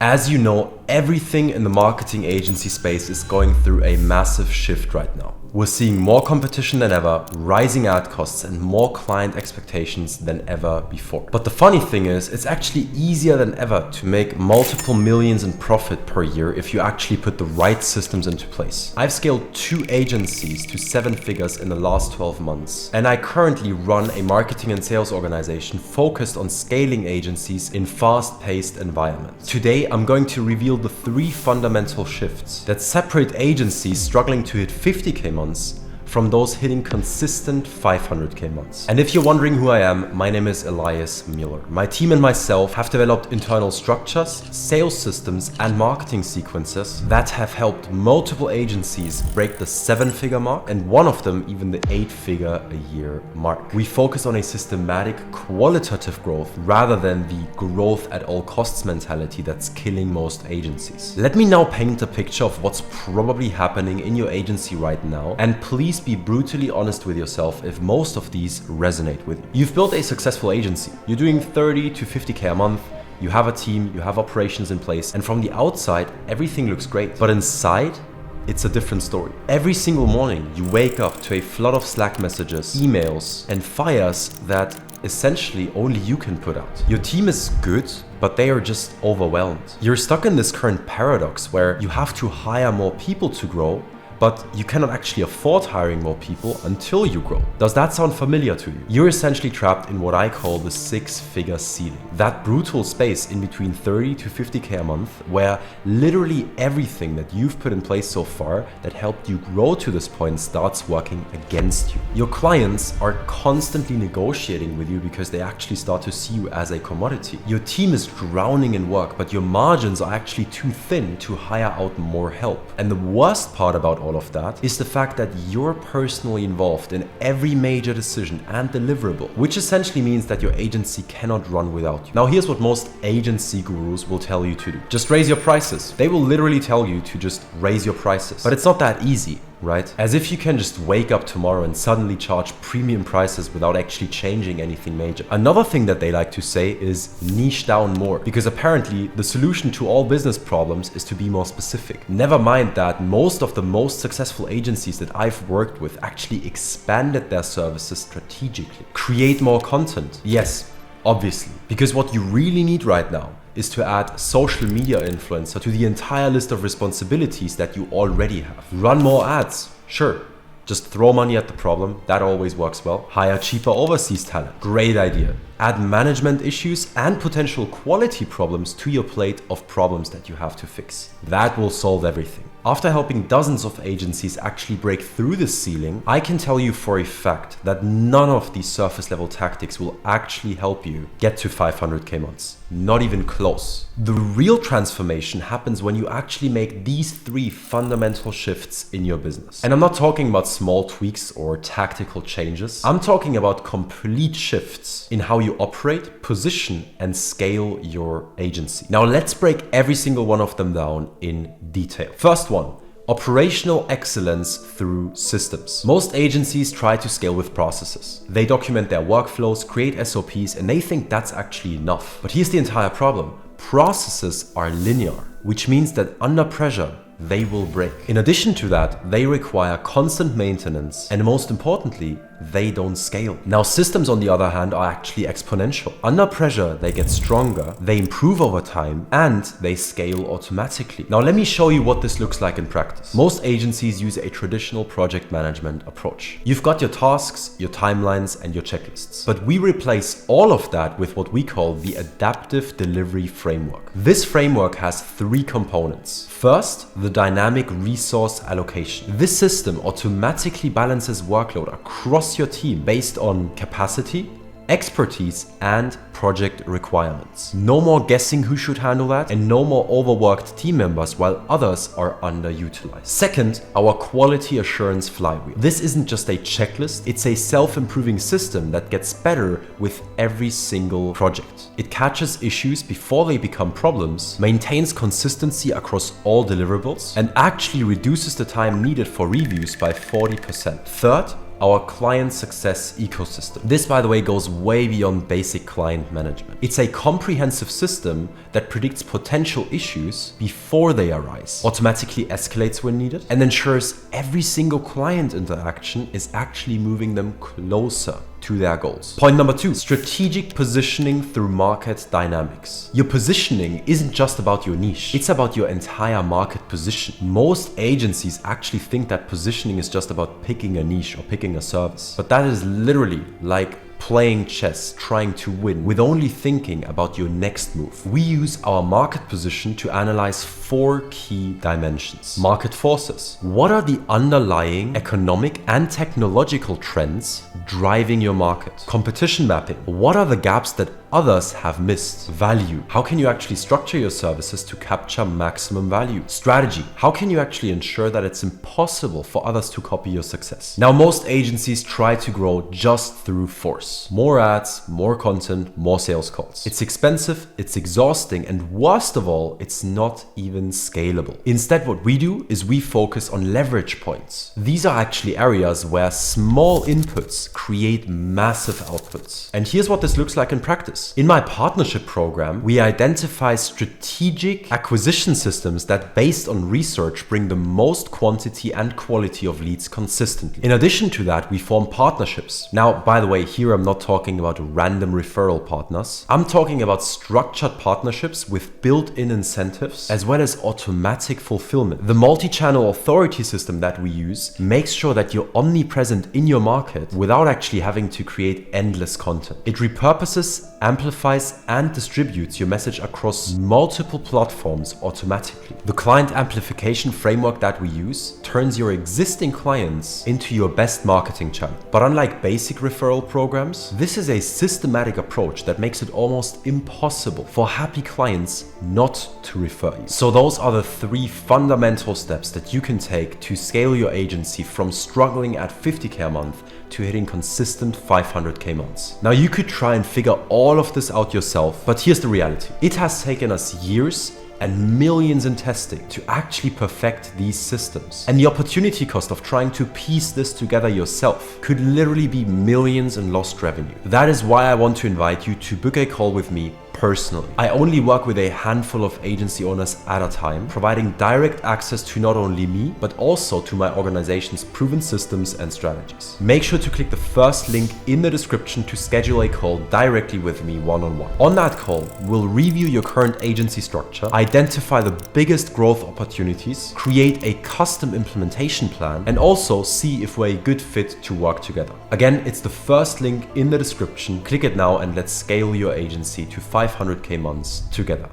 As you know, everything in the marketing agency space is going through a massive shift right now. We're seeing more competition than ever, rising ad costs, and more client expectations than ever before. But the funny thing is, it's actually easier than ever to make multiple millions in profit per year if you actually put the right systems into place. I've scaled 2 agencies to 7 figures in the last 12 months, and I currently run a marketing and sales organization focused on scaling agencies in fast-paced environments. Today, I'm going to reveal the 3 fundamental shifts that separate agencies struggling to hit 50K months from those hitting consistent 500K months. And if you're wondering who I am, my name is Elias Mueller. My team and myself have developed internal structures, sales systems, and marketing sequences that have helped multiple agencies break the 7-figure mark, and one of them even the 8-figure a year mark. We focus on a systematic, qualitative growth rather than the growth at all costs mentality that's killing most agencies. Let me now paint a picture of what's probably happening in your agency right now, and please be brutally honest with yourself if most of these resonate with you. You've built a successful agency. You're doing 30 to 50K a month. You have a team, you have operations in place, and from the outside, everything looks great. But inside, it's a different story. Every single morning, you wake up to a flood of Slack messages, emails, and fires that essentially only you can put out. Your team is good, but they are just overwhelmed. You're stuck in this current paradox where you have to hire more people to grow, but you cannot actually afford hiring more people until you grow. Does that sound familiar to you? You're essentially trapped in what I call the 6-figure ceiling. That brutal space in between 30 to 50K a month where literally everything that you've put in place so far that helped you grow to this point starts working against you. Your clients are constantly negotiating with you because they actually start to see you as a commodity. Your team is drowning in work, but your margins are actually too thin to hire out more help. And the worst part about all of that is the fact that you're personally involved in every major decision and deliverable, which essentially means that your agency cannot run without you. Now, here's what most agency gurus will tell you to do. Just raise your prices. They will literally tell you to just raise your prices. But it's not that easy, right? As if you can just wake up tomorrow and suddenly charge premium prices without actually changing anything major. Another thing that they like to say is niche down more, because apparently the solution to all business problems is to be more specific. Never mind that most of the most successful agencies that I've worked with actually expanded their services strategically. Create more content. Yes, obviously, because what you really need right now is to add social media influencer to the entire list of responsibilities that you already have. Run more ads, sure. Just throw money at the problem, that always works well. Hire cheaper overseas talent, great idea. Add management issues and potential quality problems to your plate of problems that you have to fix. That will solve everything. After helping dozens of agencies actually break through the ceiling, I can tell you for a fact that none of these surface level tactics will actually help you get to 500K months. Not even close. The real transformation happens when you actually make these 3 fundamental shifts in your business. And I'm not talking about small tweaks or tactical changes. I'm talking about complete shifts in how you operate, position, and scale your agency. Now let's break every single one of them down in detail. First one, operational excellence through systems. Most agencies try to scale with processes. They document their workflows, create SOPs, and they think that's actually enough. But here's the entire problem. Processes are linear, which means that under pressure, they will break. In addition to that, they require constant maintenance, and most importantly, they don't scale. Now, systems on the other hand are actually exponential. Under pressure, they get stronger, they improve over time, and they scale automatically. Now, let me show you what this looks like in practice. Most agencies use a traditional project management approach. You've got your tasks, your timelines, and your checklists. But we replace all of that with what we call the adaptive delivery framework. This framework has 3 components. First, the dynamic resource allocation. This system automatically balances workload across your team based on capacity, expertise, and project requirements. No more guessing who should handle that, and no more overworked team members while others are underutilized. Second, our quality assurance flywheel. This isn't just a checklist, it's a self-improving system that gets better with every single project. It catches issues before they become problems, maintains consistency across all deliverables, and actually reduces the time needed for reviews by 40%. Third, our client success ecosystem. This, by the way, goes way beyond basic client management. It's a comprehensive system that predicts potential issues before they arise, automatically escalates when needed, and ensures every single client interaction is actually moving them closer to their goals. Point number 2, strategic positioning through market dynamics. Your positioning isn't just about your niche, it's about your entire market position. Most agencies actually think that positioning is just about picking a niche or picking a service, but that is literally like playing chess, trying to win, with only thinking about your next move. We use our market position to analyze 4 key dimensions. Market forces. What are the underlying economic and technological trends driving your market? Competition mapping. What are the gaps that others have missed? Value. How can you actually structure your services to capture maximum value? Strategy. How can you actually ensure that it's impossible for others to copy your success? Now, most agencies try to grow just through force. More ads, more content, more sales calls. It's expensive, it's exhausting, and worst of all, it's not even scalable. Instead, what we do is we focus on leverage points. These are actually areas where small inputs create massive outputs. And here's what this looks like in practice. In my partnership program, we identify strategic acquisition systems that, based on research, bring the most quantity and quality of leads consistently. In addition to that, we form partnerships. Now, by the way, here I'm not talking about random referral partners. I'm talking about structured partnerships with built-in incentives as well as automatic fulfillment. The multi-channel authority system that we use makes sure that you're omnipresent in your market without actually having to create endless content. It repurposes, amplifies, and distributes your message across multiple platforms automatically. The client amplification framework that we use turns your existing clients into your best marketing channel. But unlike basic referral programs, this is a systematic approach that makes it almost impossible for happy clients not to refer you. So those are the 3 fundamental steps that you can take to scale your agency from struggling at 50K a month to hitting consistent 500K months. Now, you could try and figure all of this out yourself, but here's the reality. It has taken us years and millions in testing to actually perfect these systems. And the opportunity cost of trying to piece this together yourself could literally be millions in lost revenue. That is why I want to invite you to book a call with me personally. I only work with a handful of agency owners at a time, providing direct access to not only me, but also to my organization's proven systems and strategies. Make sure to click the first link in the description to schedule a call directly with me one-on-one. On that call, we'll review your current agency structure, identify the biggest growth opportunities, create a custom implementation plan, and also see if we're a good fit to work together. Again, it's the first link in the description. Click it now and let's scale your agency to 500K months together.